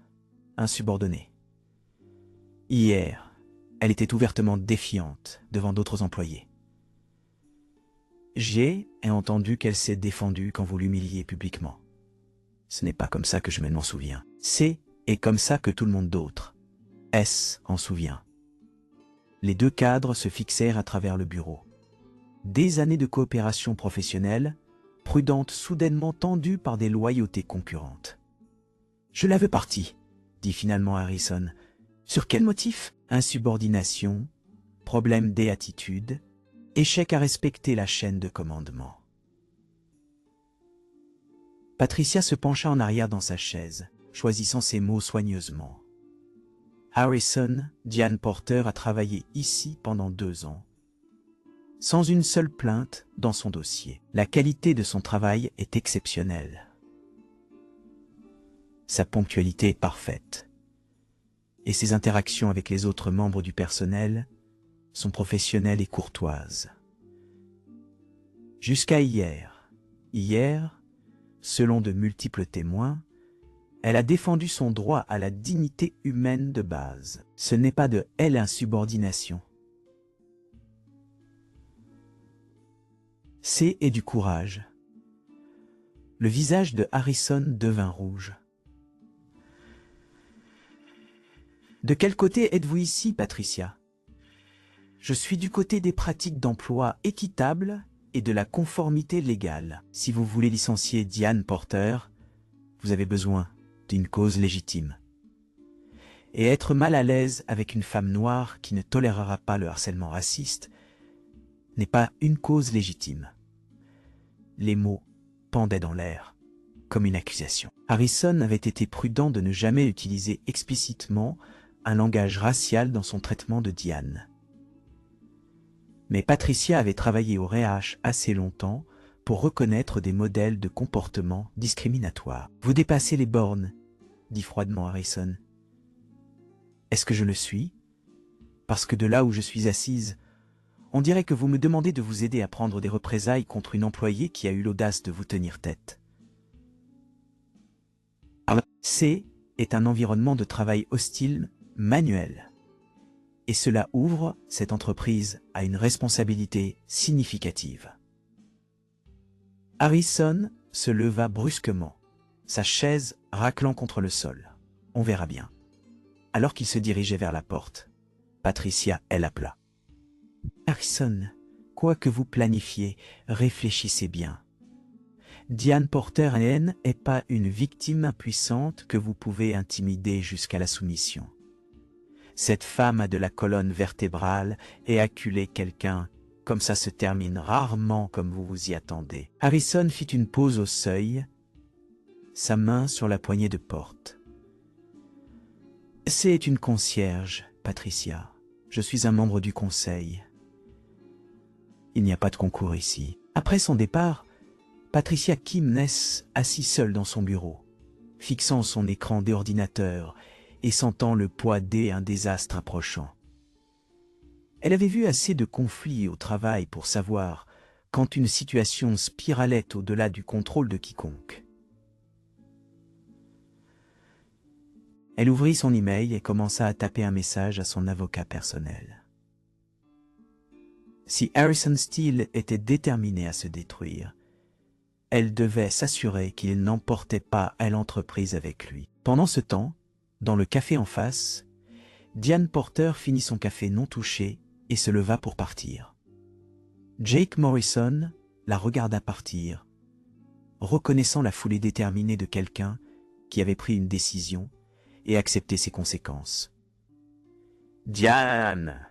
insubordonnée. Hier, elle était ouvertement défiante devant d'autres employés. J'ai entendu qu'elle s'est défendue quand vous l'humiliez publiquement. Ce n'est pas comme ça que je m'en souviens. C'est et comme ça que tout le monde d'autre en souvient. Les 2 cadres se fixèrent à travers le bureau. Des années de coopération professionnelle, prudente soudainement tendue par des loyautés concurrentes. « Je la veux partie », dit finalement Harrison. « Sur quel motif ? Insubordination, problème d'attitude, échec à respecter la chaîne de commandement. » Patricia se pencha en arrière dans sa chaise, choisissant ses mots soigneusement. Harrison, Diane Porter a travaillé ici pendant 2 ans, sans une seule plainte dans son dossier. La qualité de son travail est exceptionnelle. Sa ponctualité est parfaite. Et ses interactions avec les autres membres du personnel sont professionnelles et courtoises. Jusqu'à hier, selon de multiples témoins, elle a défendu son droit à la dignité humaine de base. Ce n'est pas de l'insubordination. C'est du courage. Le visage de Harrison devint rouge. « De quel côté êtes-vous ici, Patricia ? Je suis du côté des pratiques d'emploi équitables et de la conformité légale. Si vous voulez licencier Diane Porter, vous avez besoin d'une cause légitime. Et être mal à l'aise avec une femme noire qui ne tolérera pas le harcèlement raciste n'est pas une cause légitime. » Les mots pendaient dans l'air, comme une accusation. Harrison avait été prudent de ne jamais utiliser explicitement un langage racial dans son traitement de Diane. Mais Patricia avait travaillé au RH assez longtemps pour reconnaître des modèles de comportement discriminatoires. « Vous dépassez les bornes », dit froidement Harrison. « Est-ce que je le suis ? Parce que de là où je suis assise, on dirait que vous me demandez de vous aider à prendre des représailles contre une employée qui a eu l'audace de vous tenir tête. C'est un environnement de travail hostile, manuel. Et cela ouvre cette entreprise à une responsabilité significative. » Harrison se leva brusquement, sa chaise raclant contre le sol. « On verra bien. » Alors qu'il se dirigeait vers la porte, Patricia l'appela. « Harrison, quoi que vous planifiez, réfléchissez bien. Diane Porter n'est pas une victime impuissante que vous pouvez intimider jusqu'à la soumission. Cette femme a de la colonne vertébrale et acculé quelqu'un. Comme ça se termine rarement comme vous vous y attendez. Harrison fit une pause au seuil, sa main sur la poignée de porte. C'est une concierge, Patricia. Je suis un membre du conseil. Il n'y a pas de concours ici. Après son départ, Patricia Kimnes, assise seule dans son bureau, fixant son écran d'ordinateur et sentant le poids d'un désastre approchant. Elle avait vu assez de conflits au travail pour savoir quand une situation spiralait au-delà du contrôle de quiconque. Elle ouvrit son email et commença à taper un message à son avocat personnel. Si Harrison Steele était déterminé à se détruire, elle devait s'assurer qu'il n'emportait pas à l'entreprise avec lui. Pendant ce temps, dans le café en face, Diane Porter finit son café non touché et se leva pour partir. Jake Morrison la regarda partir, reconnaissant la foulée déterminée de quelqu'un qui avait pris une décision et accepté ses conséquences. « Diane !»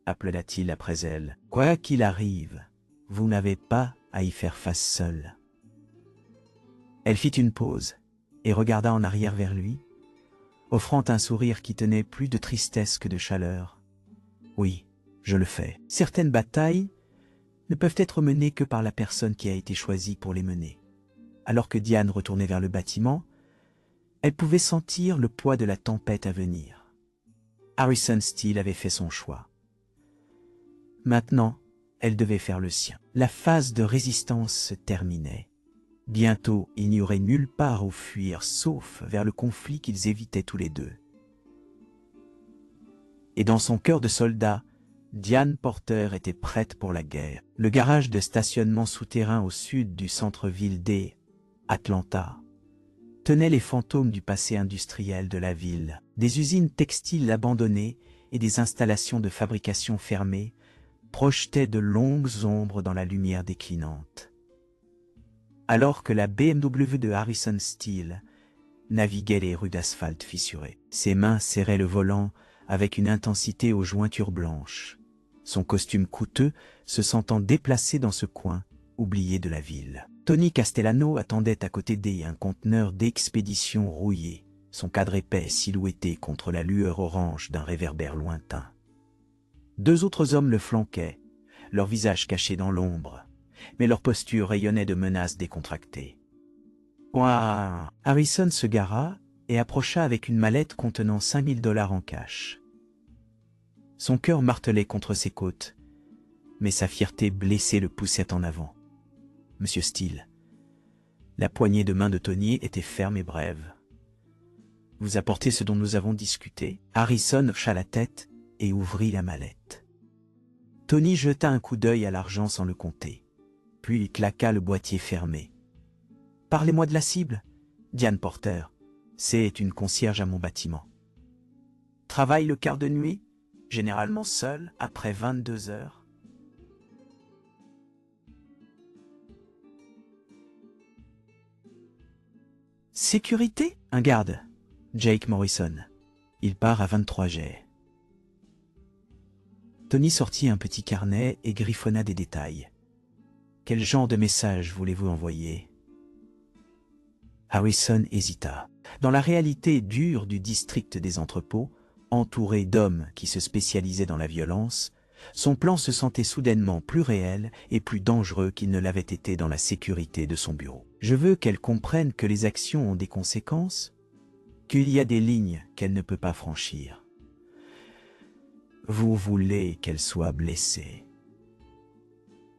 appela-t-il après elle. « Quoi qu'il arrive, vous n'avez pas à y faire face seule. » Elle fit une pause et regarda en arrière vers lui, offrant un sourire qui tenait plus de tristesse que de chaleur. « Oui, je le fais. Certaines batailles ne peuvent être menées que par la personne qui a été choisie pour les mener. » Alors que Diane retournait vers le bâtiment, elle pouvait sentir le poids de la tempête à venir. Harrison Steele avait fait son choix. Maintenant, elle devait faire le sien. La phase de résistance se terminait. Bientôt, il n'y aurait nulle part où fuir, sauf vers le conflit qu'ils évitaient tous les deux. Et dans son cœur de soldat, Diane Porter était prête pour la guerre. Le garage de stationnement souterrain au sud du centre-ville d'Atlanta tenait les fantômes du passé industriel de la ville. Des usines textiles abandonnées et des installations de fabrication fermées projetaient de longues ombres dans la lumière déclinante. Alors que la BMW de Harrison Steele naviguait les rues d'asphalte fissurées. Ses mains serraient le volant avec une intensité aux jointures blanches, son costume coûteux se sentant déplacé dans ce coin oublié de la ville. Tony Castellano attendait à côté d'un conteneur d'expédition rouillé, son cadre épais silhouetté contre la lueur orange d'un réverbère lointain. Deux autres hommes le flanquaient, leurs visages cachés dans l'ombre, mais leur posture rayonnait de menaces décontractées. Ouah! Harrison se gara et approcha avec une mallette contenant $5000 en cash. Son cœur martelait contre ses côtes, mais sa fierté blessée le poussait en avant. « Monsieur Steele », la poignée de main de Tony était ferme et brève. « Vous apportez ce dont nous avons discuté ?» Harrison hocha la tête et ouvrit la mallette. Tony jeta un coup d'œil à l'argent sans le compter, puis il claqua le boîtier fermé. « Parlez-moi de la cible, Diane Porter. C'est une concierge à mon bâtiment. Travaille le quart de nuit, généralement seule, après 22 heures. Sécurité? Un garde. Jake Morrison. Il part à 23 jets. Tony sortit un petit carnet et griffonna des détails. Quel genre de message voulez-vous envoyer? Harrison hésita. Dans la réalité dure du district des entrepôts, entouré d'hommes qui se spécialisaient dans la violence, son plan se sentait soudainement plus réel et plus dangereux qu'il ne l'avait été dans la sécurité de son bureau. Je veux qu'elle comprenne que les actions ont des conséquences, qu'il y a des lignes qu'elle ne peut pas franchir. Vous voulez qu'elle soit blessée.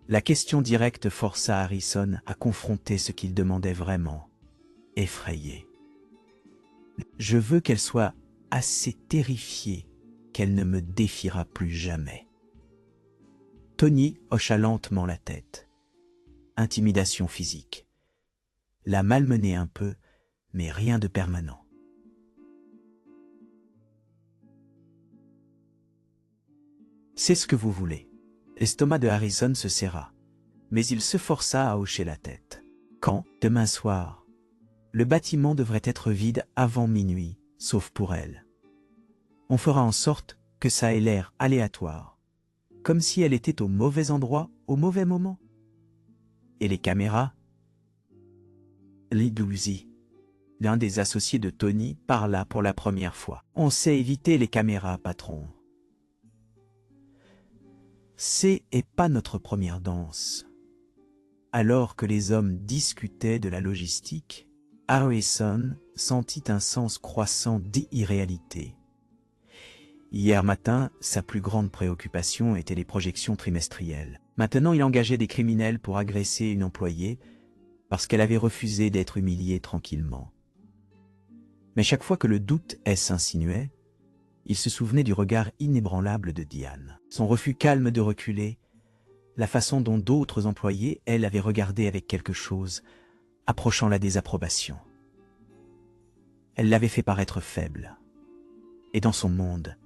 La question directe força Harrison à confronter ce qu'il demandait vraiment, effrayé. Je veux qu'elle soit assez terrifiée qu'elle ne me défiera plus jamais. Tony hocha lentement la tête. Intimidation physique. La malmener un peu, mais rien de permanent. C'est ce que vous voulez. L'estomac de Harrison se serra, mais il se força à hocher la tête. Quand, demain soir, le bâtiment devrait être vide avant minuit, sauf pour elle. On fera en sorte que ça ait l'air aléatoire, comme si elle était au mauvais endroit au mauvais moment. Et les caméras? Lee Douzy, l'un des associés de Tony, parla pour la première fois. On sait éviter les caméras, patron. C'est pas notre première danse. Alors que les hommes discutaient de la logistique, Harrison sentit un sens croissant d'irréalité. Hier matin, sa plus grande préoccupation était les projections trimestrielles. Maintenant, il engageait des criminels pour agresser une employée parce qu'elle avait refusé d'être humiliée tranquillement. Mais chaque fois que le doute s'insinuait, il se souvenait du regard inébranlable de Diane. Son refus calme de reculer, la façon dont d'autres employés, elle, avaient regardé avec quelque chose, approchant la désapprobation. Elle l'avait fait paraître faible. Et dans son monde,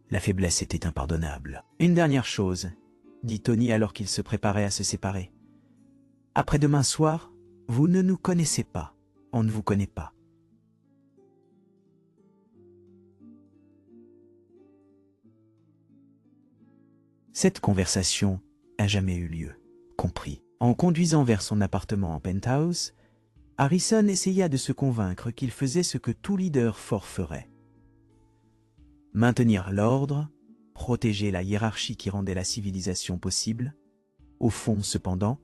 la faiblesse était impardonnable. Une dernière chose, dit Tony alors qu'ils se préparaient à se séparer. Après-demain soir, vous ne nous connaissez pas. On ne vous connaît pas. Cette conversation n'a jamais eu lieu, compris. En conduisant vers son appartement en penthouse, Harrison essaya de se convaincre qu'il faisait ce que tout leader fort ferait. Maintenir l'ordre, protéger la hiérarchie qui rendait la civilisation possible. Au fond, cependant,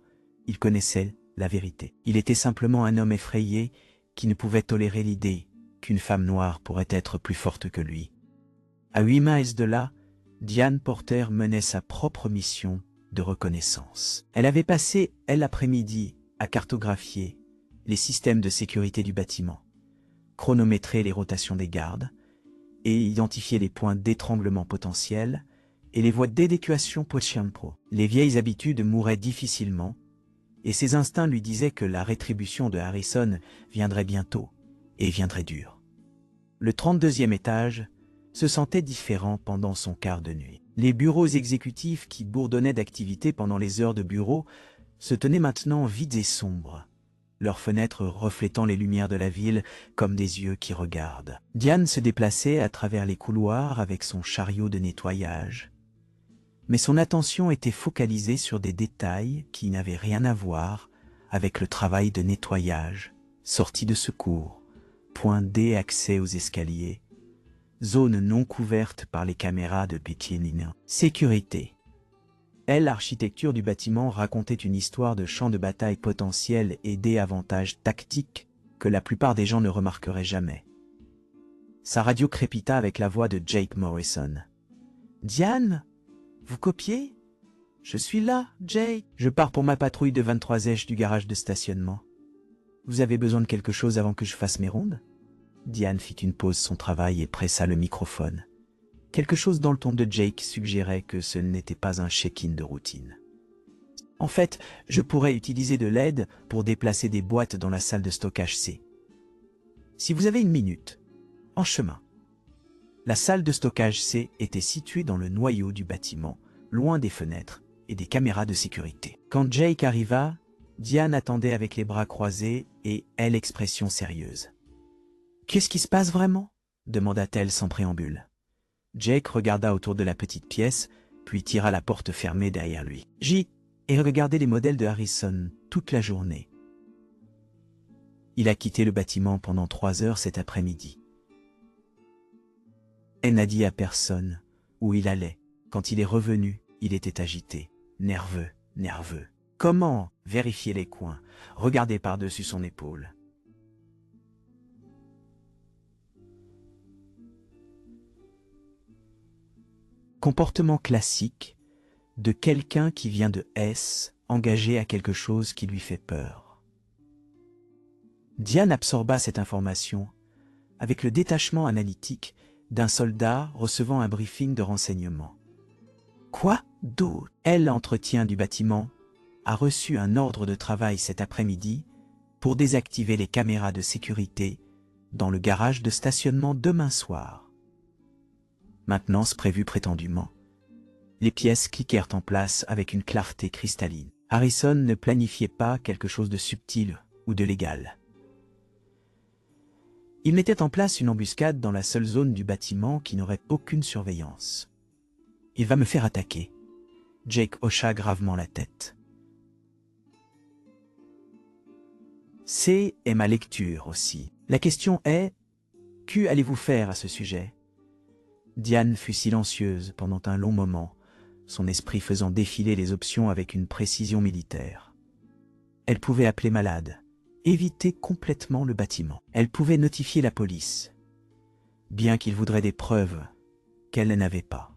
il connaissait la vérité. Il était simplement un homme effrayé qui ne pouvait tolérer l'idée qu'une femme noire pourrait être plus forte que lui. À 8 miles de là, Diane Porter menait sa propre mission de reconnaissance. Elle avait passé, l'après-midi, à cartographier les systèmes de sécurité du bâtiment, chronométrer les rotations des gardes et identifier les points d'étranglement potentiels et les voies d'évacuation pro. Les vieilles habitudes mouraient difficilement et ses instincts lui disaient que la rétribution de Harrison viendrait bientôt et viendrait dure. Le 32e étage se sentait différent pendant son quart de nuit. Les bureaux exécutifs qui bourdonnaient d'activité pendant les heures de bureau se tenaient maintenant vides et sombres, leurs fenêtres reflétant les lumières de la ville comme des yeux qui regardent. Diane se déplaçait à travers les couloirs avec son chariot de nettoyage, mais son attention était focalisée sur des détails qui n'avaient rien à voir avec le travail de nettoyage, sortie de secours, point D accès aux escaliers, zone non couverte par les caméras de Pékinina. Sécurité. L'architecture du bâtiment racontait une histoire de champ de bataille potentiel et des avantages tactiques que la plupart des gens ne remarqueraient jamais. Sa radio crépita avec la voix de Jake Morrison. « Diane, vous copiez ? Je suis là, Jake. Je pars pour ma patrouille de 23H du garage de stationnement. Vous avez besoin de quelque chose avant que je fasse mes rondes ?» Diane fit une pause son travail et pressa le microphone. Quelque chose dans le ton de Jake suggérait que ce n'était pas un check-in de routine. En fait, je pourrais utiliser de l'aide pour déplacer des boîtes dans la salle de stockage C. Si vous avez une minute, en chemin. La salle de stockage C était située dans le noyau du bâtiment, loin des fenêtres et des caméras de sécurité. Quand Jake arriva, Diane attendait avec les bras croisés et l'expression sérieuse. « Qu'est-ce qui se passe vraiment ?» demanda-t-elle sans préambule. Jake regarda autour de la petite pièce, puis tira la porte fermée derrière lui. J'ai regardé les modèles de Harrison toute la journée. Il a quitté le bâtiment pendant 3 heures cet après-midi. Elle n'a dit à personne où il allait. Quand il est revenu, il était agité, nerveux. Comment vérifier les coins, regarder par-dessus son épaule. Comportement classique de quelqu'un qui vient de engagé à quelque chose qui lui fait peur. Diane absorba cette information avec le détachement analytique d'un soldat recevant un briefing de renseignement. Quoi d'autre ? L'entretien du bâtiment a reçu un ordre de travail cet après-midi pour désactiver les caméras de sécurité dans le garage de stationnement demain soir. Maintenance prévue prétendument. Les pièces cliquèrent en place avec une clarté cristalline. Harrison ne planifiait pas quelque chose de subtil ou de légal. Il mettait en place une embuscade dans la seule zone du bâtiment qui n'aurait aucune surveillance. Il va me faire attaquer. Jake hocha gravement la tête. C'est ma lecture aussi. La question est, qu'allez-vous faire à ce sujet? Diane fut silencieuse pendant un long moment, son esprit faisant défiler les options avec une précision militaire. Elle pouvait appeler malade, éviter complètement le bâtiment. Elle pouvait notifier la police, bien qu'il voudrait des preuves qu'elle n'avait pas.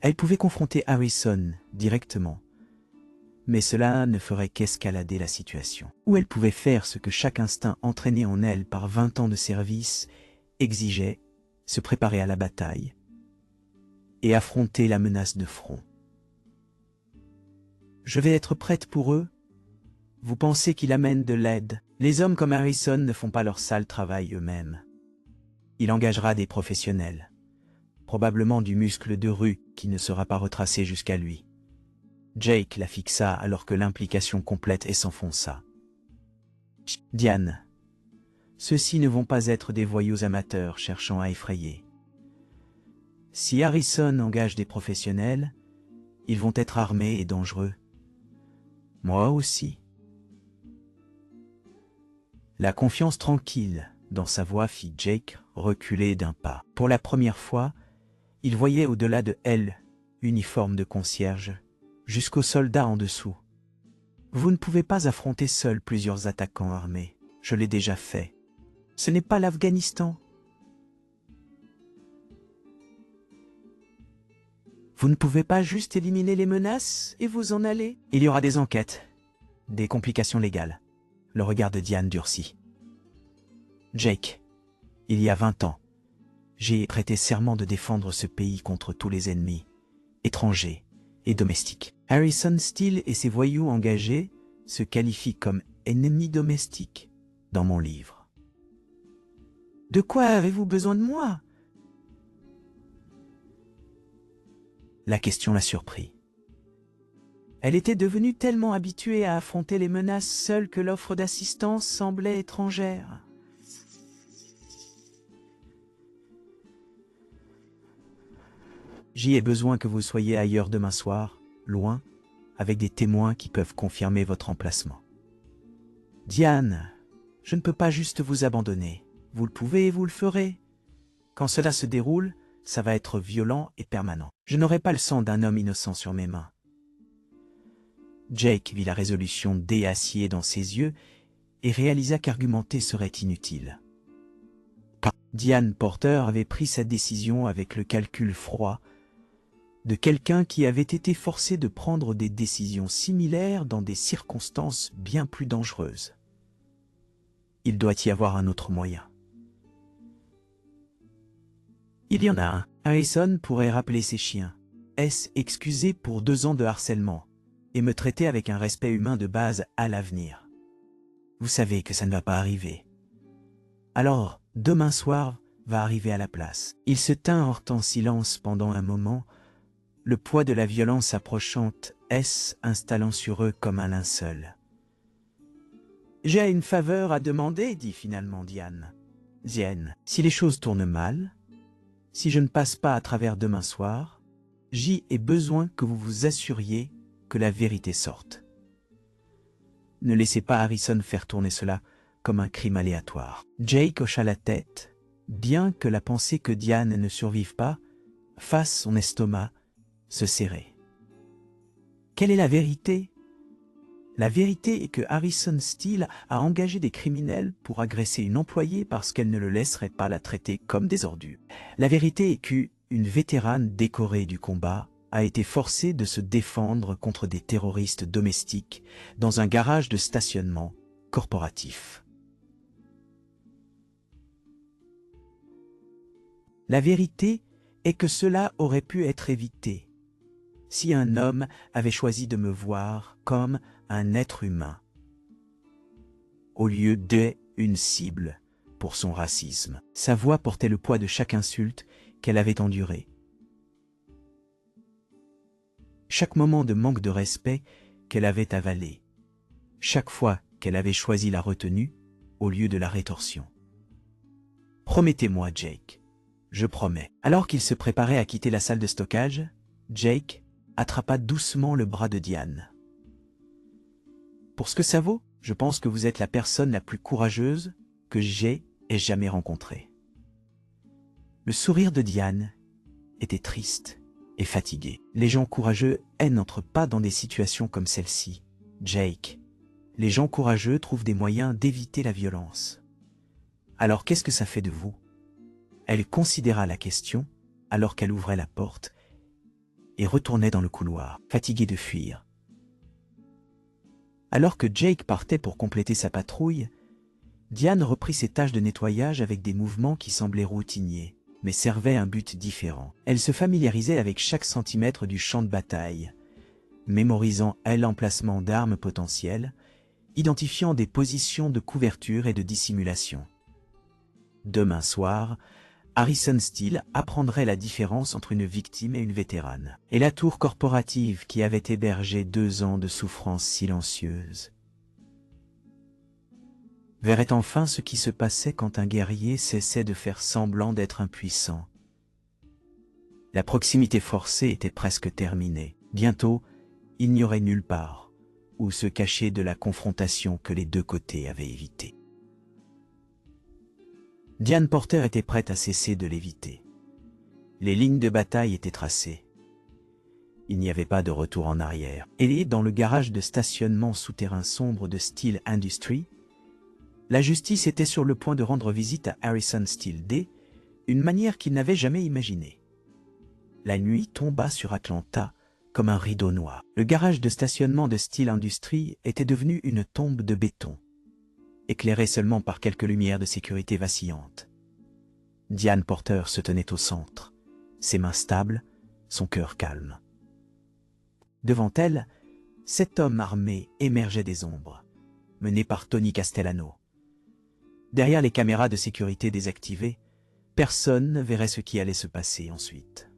Elle pouvait confronter Harrison directement, mais cela ne ferait qu'escalader la situation. Ou elle pouvait faire ce que chaque instinct entraîné en elle par 20 ans de service exigeait, se préparer à la bataille et affronter la menace de front. Je vais être prête pour eux. Vous pensez qu'il amène de l'aide? Les hommes comme Harrison ne font pas leur sale travail eux-mêmes. Il engagera des professionnels, probablement du muscle de rue qui ne sera pas retracé jusqu'à lui. Jake la fixa alors que l'implication complète s'enfonça. Diane, ceux-ci ne vont pas être des voyous amateurs cherchant à effrayer. Si Harrison engage des professionnels, ils vont être armés et dangereux. Moi aussi. La confiance tranquille dans sa voix fit Jake reculer d'un pas. Pour la première fois, il voyait au-delà de elle, uniforme de concierge, jusqu'aux soldats en dessous. Vous ne pouvez pas affronter seul plusieurs attaquants armés. Je l'ai déjà fait. Ce n'est pas l'Afghanistan. Vous ne pouvez pas juste éliminer les menaces et vous en aller? Il y aura des enquêtes, des complications légales. Le regard de Diane durcit. Jake, il y a 20 ans, j'ai prêté serment de défendre ce pays contre tous les ennemis, étrangers et domestiques. Harrison Steele et ses voyous engagés se qualifient comme ennemis domestiques dans mon livre. De quoi avez-vous besoin de moi? La question la surprit. Elle était devenue tellement habituée à affronter les menaces seules que l'offre d'assistance semblait étrangère. J'y ai besoin que vous soyez ailleurs demain soir, loin, avec des témoins qui peuvent confirmer votre emplacement. Diane, je ne peux pas juste vous abandonner. Vous le pouvez et vous le ferez. Quand cela se déroule, ça va être violent et permanent. Je n'aurai pas le sang d'un homme innocent sur mes mains. Jake vit la résolution d'acier dans ses yeux et réalisa qu'argumenter serait inutile. Diane Porter avait pris sa décision avec le calcul froid de quelqu'un qui avait été forcé de prendre des décisions similaires dans des circonstances bien plus dangereuses. Il doit y avoir un autre moyen. Il y en a un. Harrison pourrait rappeler ses chiens, excusé pour 2 ans de harcèlement, et me traiter avec un respect humain de base à l'avenir. Vous savez que ça ne va pas arriver. Alors, demain soir va arriver à la place. Ils se tinrent en silence pendant un moment, le poids de la violence approchante installant sur eux comme un linceul. « J'ai une faveur à demander, dit finalement Diane. Diane, si les choses tournent mal, si je ne passe pas à travers demain soir, j'y ai besoin que vous vous assuriez que la vérité sorte. Ne laissez pas Harrison faire tourner cela comme un crime aléatoire. » Jake hocha la tête, bien que la pensée que Diane ne survive pas fasse son estomac se serrer. Quelle est la vérité? La vérité est que Harrison Steele a engagé des criminels pour agresser une employée parce qu'elle ne le laisserait pas la traiter comme des ordures. La vérité est qu'une vétérane décorée du combat a été forcée de se défendre contre des terroristes domestiques dans un garage de stationnement corporatif. La vérité est que cela aurait pu être évité si un homme avait choisi de me voir comme un être humain, au lieu d'une cible pour son racisme. Sa voix portait le poids de chaque insulte qu'elle avait endurée. Chaque moment de manque de respect qu'elle avait avalé. Chaque fois qu'elle avait choisi la retenue au lieu de la rétorsion. Promettez-moi, Jake. Je promets. Alors qu'il se préparait à quitter la salle de stockage, Jake attrapa doucement le bras de Diane. Pour ce que ça vaut, je pense que vous êtes la personne la plus courageuse que j'ai jamais rencontrée. Le sourire de Diane était triste et fatigué. Les gens courageux n'entrent pas dans des situations comme celle-ci, Jake. Les gens courageux trouvent des moyens d'éviter la violence. Alors qu'est-ce que ça fait de vous? Elle considéra la question alors qu'elle ouvrait la porte et retournait dans le couloir, fatiguée de fuir. Alors que Jake partait pour compléter sa patrouille, Diane reprit ses tâches de nettoyage avec des mouvements qui semblaient routiniers, mais servaient un but différent. Elle se familiarisait avec chaque centimètre du champ de bataille, mémorisant l'emplacement d'armes potentielles, identifiant des positions de couverture et de dissimulation. Demain soir, Harrison Steele apprendrait la différence entre une victime et une vétérane. Et la tour corporative qui avait hébergé 2 ans de souffrance silencieuse verrait enfin ce qui se passait quand un guerrier cessait de faire semblant d'être impuissant. La proximité forcée était presque terminée. Bientôt, il n'y aurait nulle part où se cacher de la confrontation que les deux côtés avaient évitée. Diane Porter était prête à cesser de l'éviter. Les lignes de bataille étaient tracées. Il n'y avait pas de retour en arrière. Et dans le garage de stationnement souterrain sombre de Steel Industries, la justice était sur le point de rendre visite à Harrison Steele d'une manière qu'il n'avait jamais imaginée. La nuit tomba sur Atlanta comme un rideau noir. Le garage de stationnement de Steel Industries était devenu une tombe de béton, éclairée seulement par quelques lumières de sécurité vacillantes. Diane Porter se tenait au centre, ses mains stables, son cœur calme. Devant elle, 7 hommes armés émergeaient des ombres, menés par Tony Castellano. Derrière les caméras de sécurité désactivées, personne ne verrait ce qui allait se passer ensuite.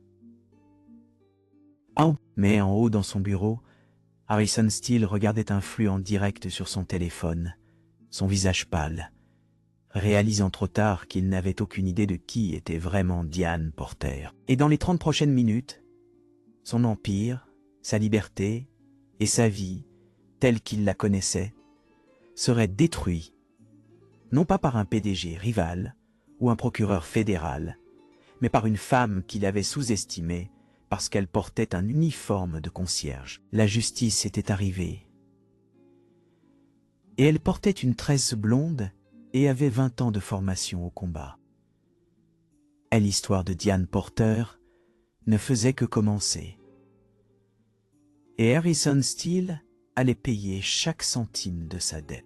Mais en haut dans son bureau, Harrison Steele regardait un flux en direct sur son téléphone, son visage pâle, réalisant trop tard qu'il n'avait aucune idée de qui était vraiment Diane Porter. Et dans les 30 prochaines minutes, son empire, sa liberté et sa vie, telle qu'il la connaissait, seraient détruits, non pas par un PDG rival ou un procureur fédéral, mais par une femme qu'il avait sous-estimée parce qu'elle portait un uniforme de concierge. La justice était arrivée. Et elle portait une tresse blonde et avait 20 ans de formation au combat. Et l'histoire de Diane Porter ne faisait que commencer. Et Harrison Steele allait payer chaque centime de sa dette.